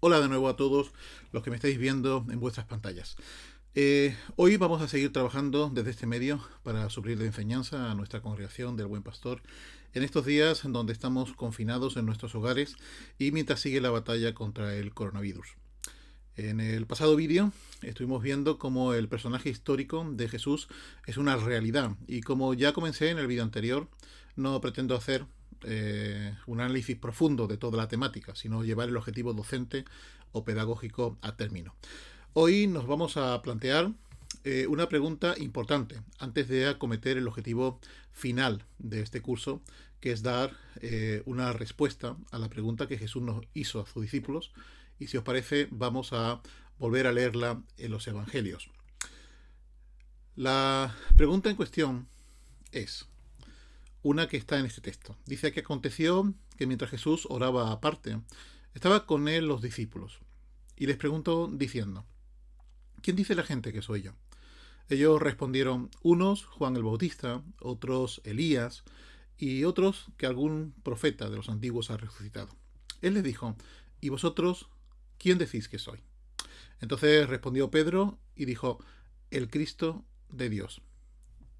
Hola de nuevo a todos los que me estáis viendo en vuestras pantallas. Hoy vamos a seguir trabajando desde este medio para suplir de enseñanza a nuestra congregación del Buen Pastor en estos días donde estamos confinados en nuestros hogares y mientras sigue la batalla contra el coronavirus. En el pasado vídeo estuvimos viendo cómo el personaje histórico de Jesús es una realidad y como ya comencé en el vídeo anterior, no pretendo hacer un análisis profundo de toda la temática, sino llevar el objetivo docente o pedagógico a término. Hoy nos vamos a plantear una pregunta importante antes de acometer el objetivo final de este curso, que es dar una respuesta a la pregunta que Jesús nos hizo a sus discípulos. Y si os parece, vamos a volver a leerla en los Evangelios. La pregunta en cuestión es una que está en este texto. Dice que aconteció que mientras Jesús oraba aparte, estaba con él los discípulos y les preguntó diciendo: ¿quién dice la gente que soy yo? Ellos respondieron: unos Juan el Bautista, otros Elías y otros que algún profeta de los antiguos ha resucitado. Él les dijo: ¿y vosotros quién decís que soy? Entonces respondió Pedro y dijo: el Cristo de Dios.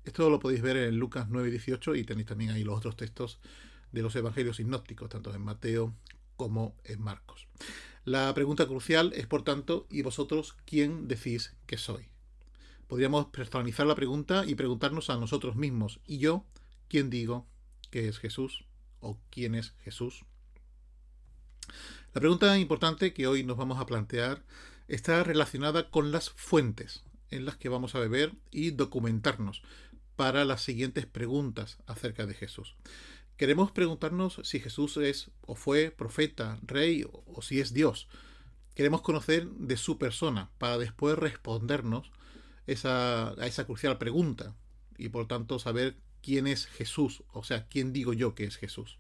Esto lo podéis ver en Lucas 9:18 y tenéis también ahí los otros textos de los evangelios sinópticos, tanto en Mateo como en Marcos. La pregunta crucial es, por tanto: ¿y vosotros quién decís que soy? Podríamos personalizar la pregunta y preguntarnos a nosotros mismos: ¿y yo quién digo que es Jesús? ¿O quién es Jesús? La pregunta importante que hoy nos vamos a plantear está relacionada con las fuentes en las que vamos a beber y documentarnos para las siguientes preguntas acerca de Jesús. Queremos preguntarnos si Jesús es o fue profeta, rey o si es Dios. Queremos conocer de su persona para después respondernos a esa crucial pregunta y por tanto saber quién es Jesús, o sea, quién digo yo que es Jesús.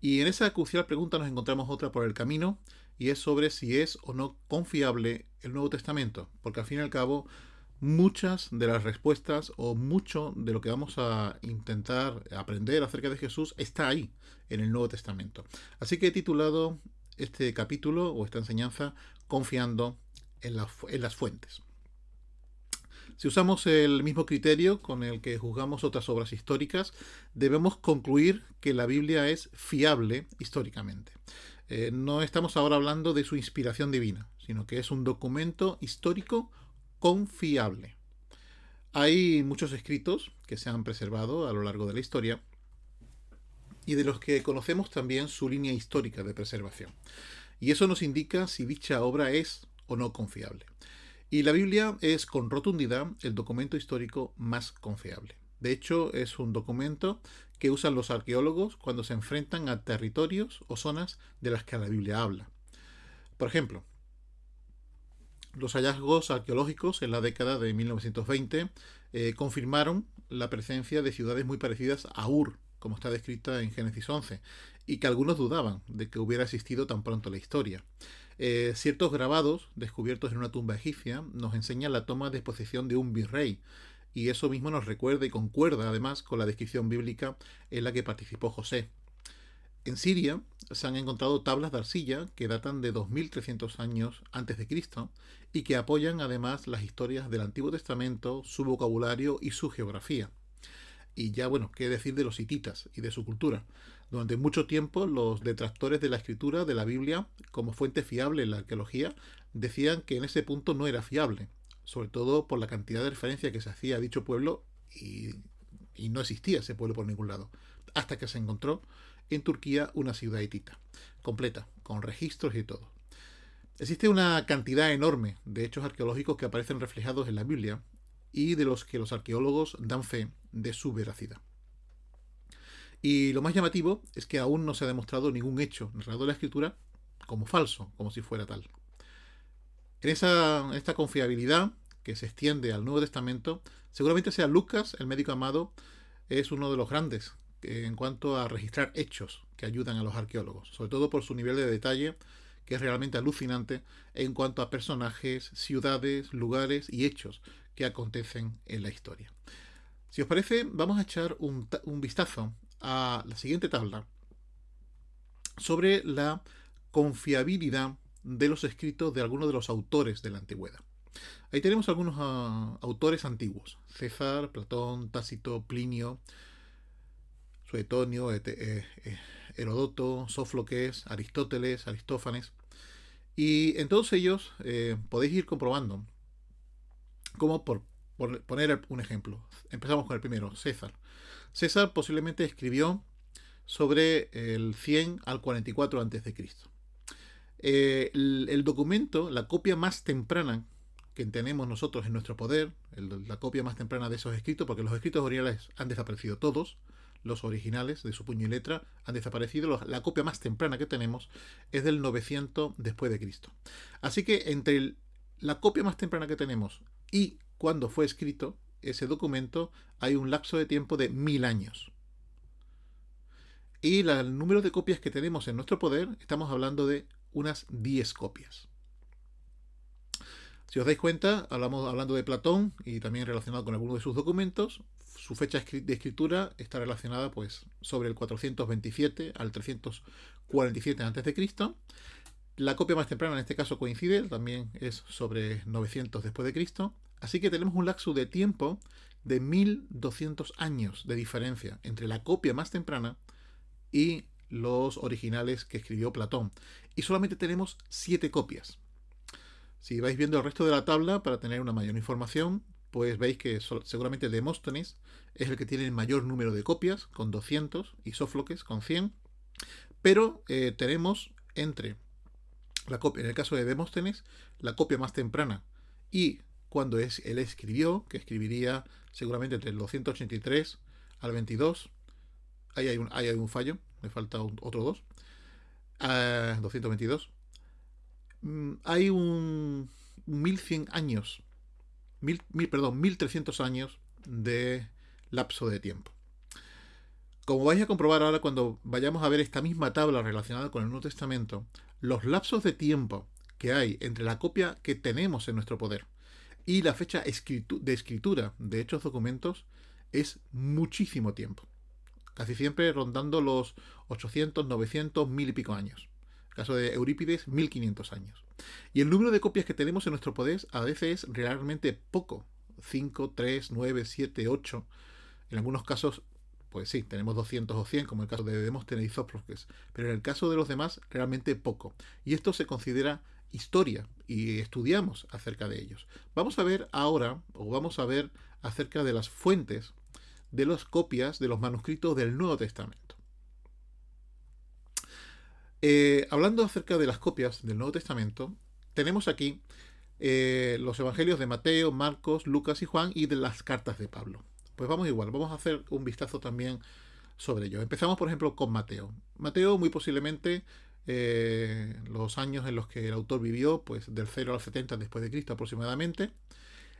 Y en esa crucial pregunta nos encontramos otra por el camino, y es sobre si es o no confiable el Nuevo Testamento, porque al fin y al cabo muchas de las respuestas o mucho de lo que vamos a intentar aprender acerca de Jesús está ahí, en el Nuevo Testamento. Así que he titulado este capítulo o esta enseñanza Confiando en las fuentes. Si usamos el mismo criterio con el que juzgamos otras obras históricas, debemos concluir que la Biblia es fiable históricamente. No estamos ahora hablando de su inspiración divina, sino que es un documento histórico confiable. Hay muchos escritos que se han preservado a lo largo de la historia y de los que conocemos también su línea histórica de preservación. Y eso nos indica si dicha obra es o no confiable. Y la Biblia es con rotundidad el documento histórico más confiable. De hecho, es un documento que usan los arqueólogos cuando se enfrentan a territorios o zonas de las que la Biblia habla. Por ejemplo, los hallazgos arqueológicos en la década de 1920 confirmaron la presencia de ciudades muy parecidas a Ur, como está descrita en Génesis 11, y que algunos dudaban de que hubiera existido tan pronto la historia. Ciertos grabados descubiertos en una tumba egipcia nos enseñan la toma de posesión de un virrey, y eso mismo nos recuerda y concuerda además con la descripción bíblica en la que participó José. En Siria se han encontrado tablas de arcilla que datan de 2300 años antes de Cristo y que apoyan además las historias del Antiguo Testamento, su vocabulario y su geografía. Y ya, bueno, qué decir de los hititas y de su cultura. Durante mucho tiempo los detractores de la escritura de la Biblia como fuente fiable en la arqueología decían que en ese punto no era fiable, sobre todo por la cantidad de referencia que se hacía a dicho pueblo y no existía ese pueblo por ningún lado, hasta que se encontró en Turquía una ciudad hitita, completa, con registros y todo. Existe una cantidad enorme de hechos arqueológicos que aparecen reflejados en la Biblia y de los que los arqueólogos dan fe de su veracidad. Y lo más llamativo es que aún no se ha demostrado ningún hecho narrado en la escritura como falso, como si fuera tal. En esta confiabilidad que se extiende al Nuevo Testamento, seguramente sea Lucas, el médico amado, es uno de los grandes en cuanto a registrar hechos que ayudan a los arqueólogos, sobre todo por su nivel de detalle, que es realmente alucinante en cuanto a personajes, ciudades, lugares y hechos que acontecen en la historia. Si os parece, vamos a echar un vistazo a la siguiente tabla sobre la confiabilidad de los escritos de algunos de los autores de la antigüedad. Ahí tenemos algunos autores antiguos: César, Platón, Tácito, Plinio, Suetonio, Heródoto, Sófocles, Aristóteles, Aristófanes. Y en todos ellos podéis ir comprobando cómo, por poner un ejemplo, empezamos con el primero, César. César posiblemente escribió sobre el 100 al 44 a.C. El documento, la copia más temprana que tenemos nosotros en nuestro poder, la copia más temprana de esos escritos, porque los escritos originales han desaparecido todos, los originales de su puño y letra han desaparecido, la copia más temprana que tenemos es del 900 después de Cristo. Así que entre la copia más temprana que tenemos y cuando fue escrito ese documento hay un lapso de tiempo de 1000 años. Y el número de copias que tenemos en nuestro poder, estamos hablando de unas 10 copias. Si os dais cuenta, hablando de Platón y también relacionado con algunos de sus documentos, su fecha de escritura está relacionada pues sobre el 427 al 347 a.C. La copia más temprana en este caso coincide, también es sobre 900 después de Cristo. Así que tenemos un lapso de tiempo de 1200 años de diferencia entre la copia más temprana y los originales que escribió Platón. Y solamente tenemos 7 copias. Si vais viendo el resto de la tabla para tener una mayor información, pues veis que seguramente Demóstenes es el que tiene el mayor número de copias, con 200, y Sófocles con 100. Pero tenemos entre la copia, en el caso de Demóstenes, la copia más temprana y cuando él escribió, que escribiría seguramente entre el 283 al 22. Ahí hay un fallo, me falta otro 2. 222. Hay un 1100 años, 1300 años de lapso de tiempo. Como vais a comprobar ahora cuando vayamos a ver esta misma tabla relacionada con el Nuevo Testamento, los lapsos de tiempo que hay entre la copia que tenemos en nuestro poder y la fecha de escritura de estos documentos es muchísimo tiempo. Casi siempre rondando los 800, 900, 1000 y pico años. En el caso de Eurípides, 1500 años. Y el número de copias que tenemos en nuestro poder a veces es realmente poco. 5, 3, 9, 7, 8. En algunos casos, pues sí, tenemos 200 o 100, como el caso de Demóstenes y Sófocles. Pero en el caso de los demás, realmente poco. Y esto se considera historia y estudiamos acerca de ellos. Vamos a ver ahora, o vamos a ver acerca de las fuentes de las copias de los manuscritos del Nuevo Testamento. Hablando acerca de las copias del Nuevo Testamento, tenemos aquí los evangelios de Mateo, Marcos, Lucas y Juan y de las cartas de Pablo. Pues vamos igual, vamos a hacer un vistazo también sobre ello. Empezamos, por ejemplo, con Mateo. Mateo, muy posiblemente, los años en los que el autor vivió, pues del 0 al 70 después de Cristo aproximadamente.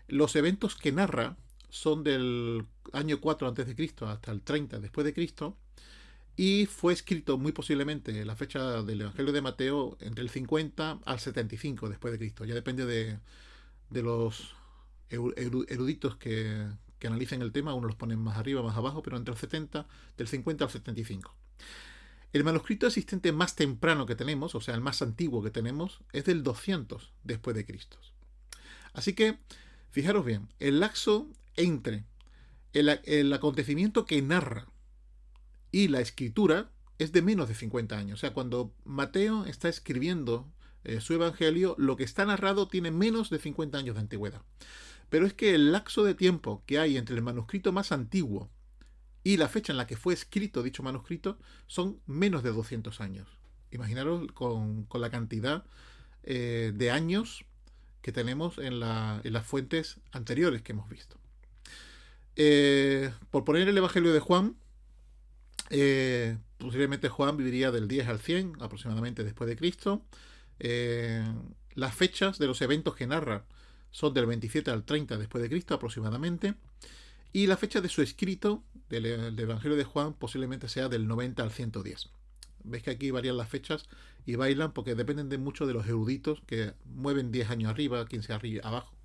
Los eventos que narra son del año 4 a.C. hasta el 30 después de Cristo, y fue escrito muy posiblemente la fecha del Evangelio de Mateo entre el 50 al 75 después de Cristo. Ya depende de los eruditos que analicen el tema, unos los ponen más arriba, más abajo, pero entre el 70, del 50 al 75. El manuscrito existente más temprano que tenemos, o sea, el más antiguo que tenemos, es del 200 después de Cristo. Así que, fijaros bien, el lapso entre el acontecimiento que narra y la escritura es de menos de 50 años. O sea, cuando Mateo está escribiendo su evangelio, lo que está narrado tiene menos de 50 años de antigüedad. Pero es que el lapso de tiempo que hay entre el manuscrito más antiguo y la fecha en la que fue escrito dicho manuscrito son menos de 200 años. Imaginaros con la cantidad de años que tenemos en las fuentes anteriores que hemos visto. Por poner el Evangelio de Juan, posiblemente Juan viviría del 10 al 100 aproximadamente después de Cristo. Las fechas de los eventos que narra son del 27 al 30 después de Cristo aproximadamente. Y la fecha de su escrito del Evangelio de Juan posiblemente sea del 90 al 110. Veis que aquí varían las fechas y bailan porque dependen de mucho de los eruditos que mueven 10 años arriba, 15 arriba, abajo.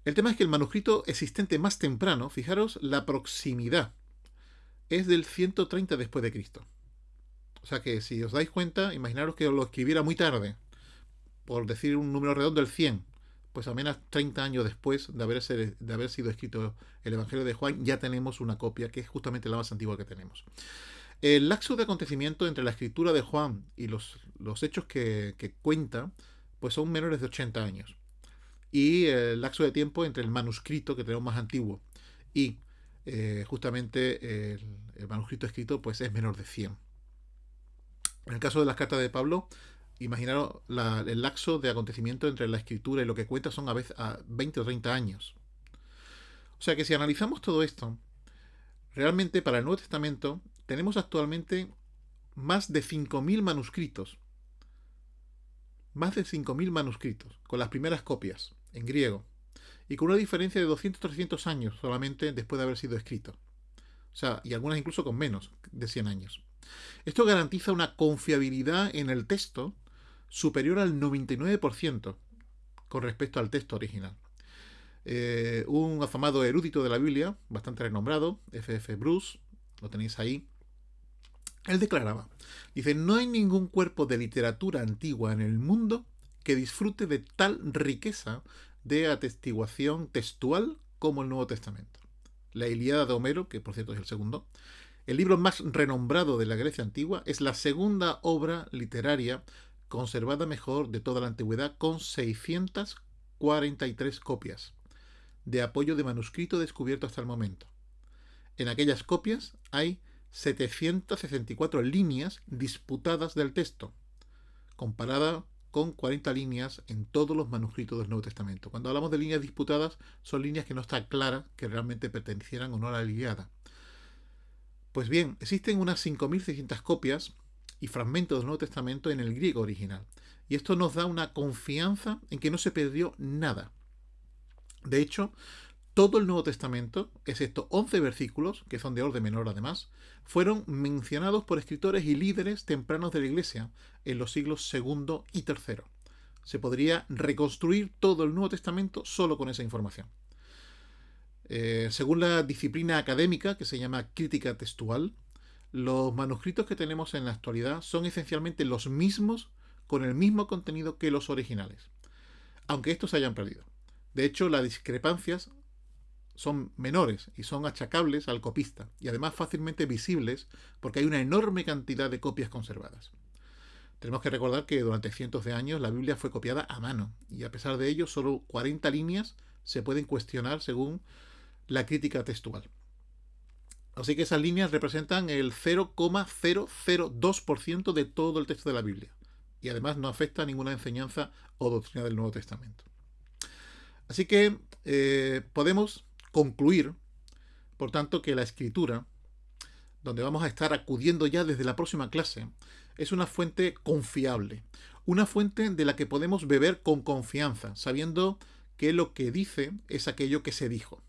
El tema es que el manuscrito existente más temprano, fijaros la proximidad, es del 130 después de Cristo. O sea que si os dais cuenta, imaginaros que lo escribiera muy tarde, por decir un número redondo, el 100. Pues apenas 30 años después de haber sido escrito el Evangelio de Juan, ya tenemos una copia que es justamente la más antigua que tenemos. El lapso de acontecimiento entre la escritura de Juan y los hechos que cuenta, pues son menores de 80 años. Y el lapso de tiempo entre el manuscrito que tenemos más antiguo y justamente el manuscrito escrito, pues es menor de 100. En el caso de las cartas de Pablo, imaginaros el lapso de acontecimiento entre la escritura y lo que cuenta son a veces a 20 o 30 años. O sea que si analizamos todo esto, realmente para el Nuevo Testamento tenemos actualmente más de 5.000 manuscritos. Más de 5.000 manuscritos, con las primeras copias, en griego. Y con una diferencia de 200-300 años solamente después de haber sido escrito. O sea, y algunas incluso con menos de 100 años. Esto garantiza una confiabilidad en el texto superior al 99% con respecto al texto original. Un afamado erudito de la Biblia, bastante renombrado, F.F. Bruce, lo tenéis ahí, él declaraba, dice, no hay ningún cuerpo de literatura antigua en el mundo que disfrute de tal riqueza de atestiguación textual como el Nuevo Testamento. La Ilíada de Homero, que por cierto es el segundo, el libro más renombrado de la Grecia antigua, es la segunda obra literaria conservada mejor de toda la antigüedad, con 643 copias de apoyo de manuscrito descubierto hasta el momento. En aquellas copias hay 764 líneas disputadas del texto, comparada con 40 líneas en todos los manuscritos del Nuevo Testamento. Cuando hablamos de líneas disputadas, son líneas que no está clara que realmente pertenecieran o no a la Ilíada. Pues bien, existen unas 5.600 copias y fragmentos del Nuevo Testamento en el griego original. Y esto nos da una confianza en que no se perdió nada. De hecho, todo el Nuevo Testamento, excepto 11 versículos, que son de orden menor además, fueron mencionados por escritores y líderes tempranos de la Iglesia en los siglos II y III. Se podría reconstruir todo el Nuevo Testamento solo con esa información. Según la disciplina académica, que se llama crítica textual, los manuscritos que tenemos en la actualidad son esencialmente los mismos, con el mismo contenido que los originales, aunque estos se hayan perdido. De hecho, las discrepancias son menores y son achacables al copista y además fácilmente visibles porque hay una enorme cantidad de copias conservadas. Tenemos que recordar que durante cientos de años la Biblia fue copiada a mano y a pesar de ello solo 40 líneas se pueden cuestionar según la crítica textual. Así que esas líneas representan el 0,002% de todo el texto de la Biblia y además no afecta a ninguna enseñanza o doctrina del Nuevo Testamento. Así que podemos concluir, por tanto, que la escritura, donde vamos a estar acudiendo ya desde la próxima clase, es una fuente confiable, una fuente de la que podemos beber con confianza, sabiendo que lo que dice es aquello que se dijo.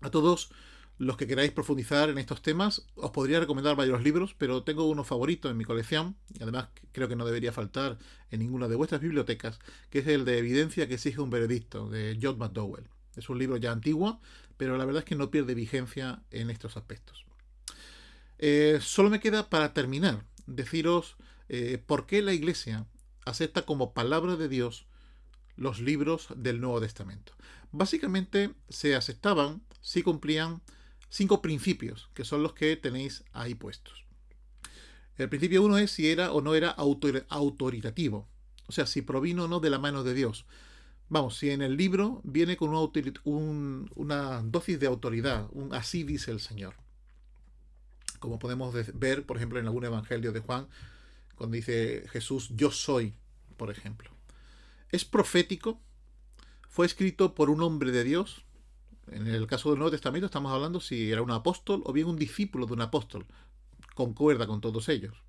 A todos los que queráis profundizar en estos temas, os podría recomendar varios libros, pero tengo uno favorito en mi colección, y además creo que no debería faltar en ninguna de vuestras bibliotecas, que es el de Evidencia que exige un veredicto, de John McDowell. Es un libro ya antiguo, pero la verdad es que no pierde vigencia en estos aspectos. Solo me queda para terminar deciros por qué la Iglesia acepta como palabra de Dios los libros del Nuevo Testamento. Básicamente se aceptaban si cumplían 5 principios, que son los que tenéis ahí puestos. El principio 1 es si era o no era autoritativo, o sea, si provino o no de la mano de Dios. Vamos, si en el libro viene con una dosis de autoridad, un así dice el Señor. Como podemos ver, por ejemplo, en algún evangelio de Juan, cuando dice Jesús, yo soy, por ejemplo. Es profético, fue escrito por un hombre de Dios. En el caso del Nuevo Testamento estamos hablando si era un apóstol o bien un discípulo de un apóstol. Concuerda con todos ellos.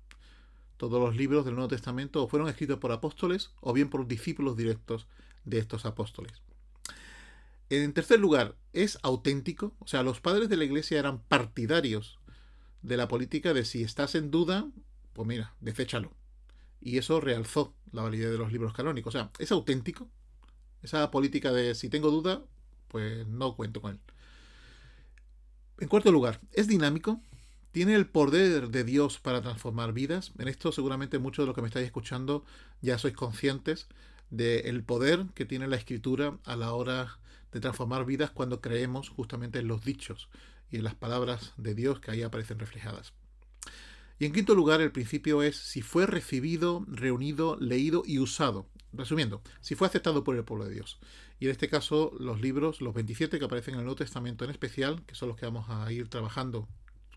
Todos los libros del Nuevo Testamento o fueron escritos por apóstoles o bien por discípulos directos de estos apóstoles. En tercer lugar, es auténtico. O sea, los padres de la Iglesia eran partidarios de la política de si estás en duda, pues mira, deséchalo. Y eso realzó la validez de los libros canónicos. O sea, es auténtico. Esa política de si tengo duda, pues no cuento con él. En cuarto lugar, es dinámico. ¿Tiene el poder de Dios para transformar vidas? En esto seguramente muchos de los que me estáis escuchando ya sois conscientes del poder que tiene la Escritura a la hora de transformar vidas cuando creemos justamente en los dichos y en las palabras de Dios que ahí aparecen reflejadas. Y en quinto lugar, el principio es si fue recibido, reunido, leído y usado. Resumiendo, si fue aceptado por el pueblo de Dios. Y en este caso, los libros, los 27 que aparecen en el Nuevo Testamento en especial, que son los que vamos a ir trabajando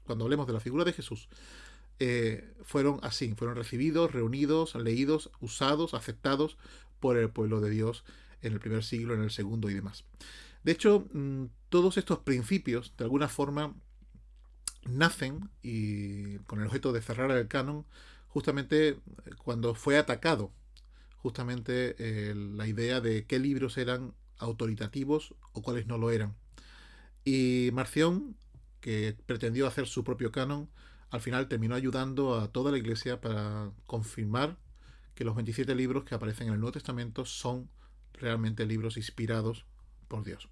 cuando hablemos de la figura de Jesús, fueron así, fueron recibidos, reunidos, leídos, usados, aceptados por el pueblo de Dios en el primer siglo, en el segundo y demás. De hecho, todos estos principios, de alguna forma, nacen y con el objeto de cerrar el canon, justamente cuando fue atacado justamente la idea de qué libros eran autoritativos o cuáles no lo eran. Y Marción, que pretendió hacer su propio canon, al final terminó ayudando a toda la Iglesia para confirmar que los 27 libros que aparecen en el Nuevo Testamento son realmente libros inspirados por Dios.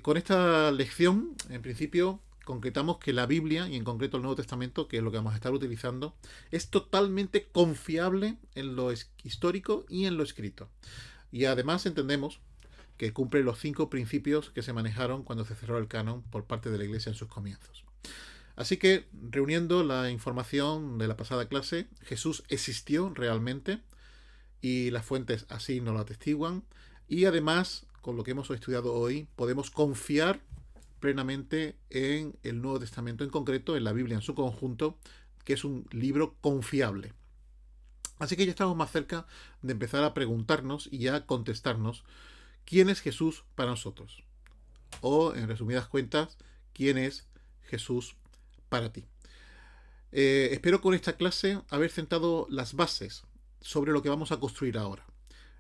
Con esta lección, en principio, concretamos que la Biblia, y en concreto el Nuevo Testamento, que es lo que vamos a estar utilizando, es totalmente confiable en lo histórico y en lo escrito. Y además entendemos que cumple los 5 principios que se manejaron cuando se cerró el canon por parte de la Iglesia en sus comienzos. Así que, reuniendo la información de la pasada clase, Jesús existió realmente y las fuentes así nos lo atestiguan. Y además, con lo que hemos estudiado hoy, podemos confiar plenamente en el Nuevo Testamento, en concreto en la Biblia en su conjunto, que es un libro confiable. Así que ya estamos más cerca de empezar a preguntarnos y a contestarnos ¿quién es Jesús para nosotros? O, en resumidas cuentas, ¿quién es Jesús para ti? Espero con esta clase haber sentado las bases sobre lo que vamos a construir ahora.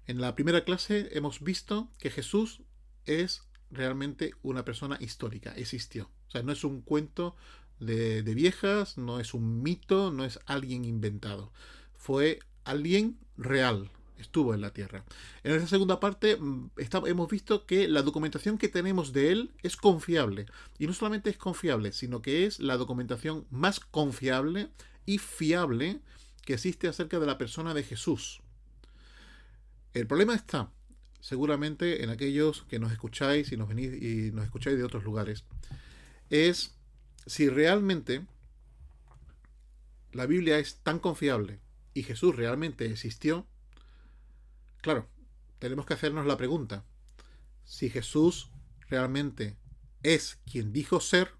En la primera clase hemos visto que Jesús es realmente una persona histórica, existió. O sea, no es un cuento de viejas, no es un mito, no es alguien inventado. Fue alguien real, estuvo en la Tierra. En esta segunda parte hemos visto que la documentación que tenemos de él es confiable. Y no solamente es confiable, sino que es la documentación más confiable y fiable que existe acerca de la persona de Jesús. El problema está seguramente en aquellos que nos escucháis y nos venís y nos escucháis de otros lugares. Es si realmente la Biblia es tan confiable y Jesús realmente existió. Claro, tenemos que hacernos la pregunta. Si Jesús realmente es quien dijo ser,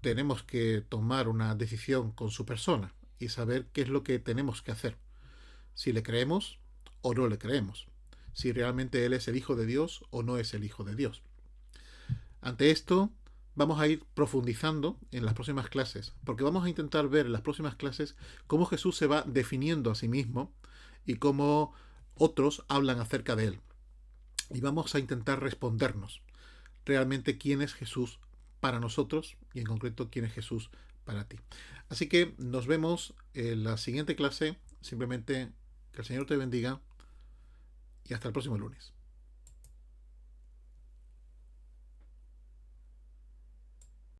tenemos que tomar una decisión con su persona y saber qué es lo que tenemos que hacer. Si le creemos o no le creemos. Si realmente Él es el Hijo de Dios o no es el Hijo de Dios. Ante esto, vamos a ir profundizando en las próximas clases, porque vamos a intentar ver en las próximas clases cómo Jesús se va definiendo a sí mismo y cómo otros hablan acerca de Él. Y vamos a intentar respondernos realmente quién es Jesús para nosotros y en concreto quién es Jesús para ti. Así que nos vemos en la siguiente clase. Simplemente que el Señor te bendiga y hasta el próximo lunes.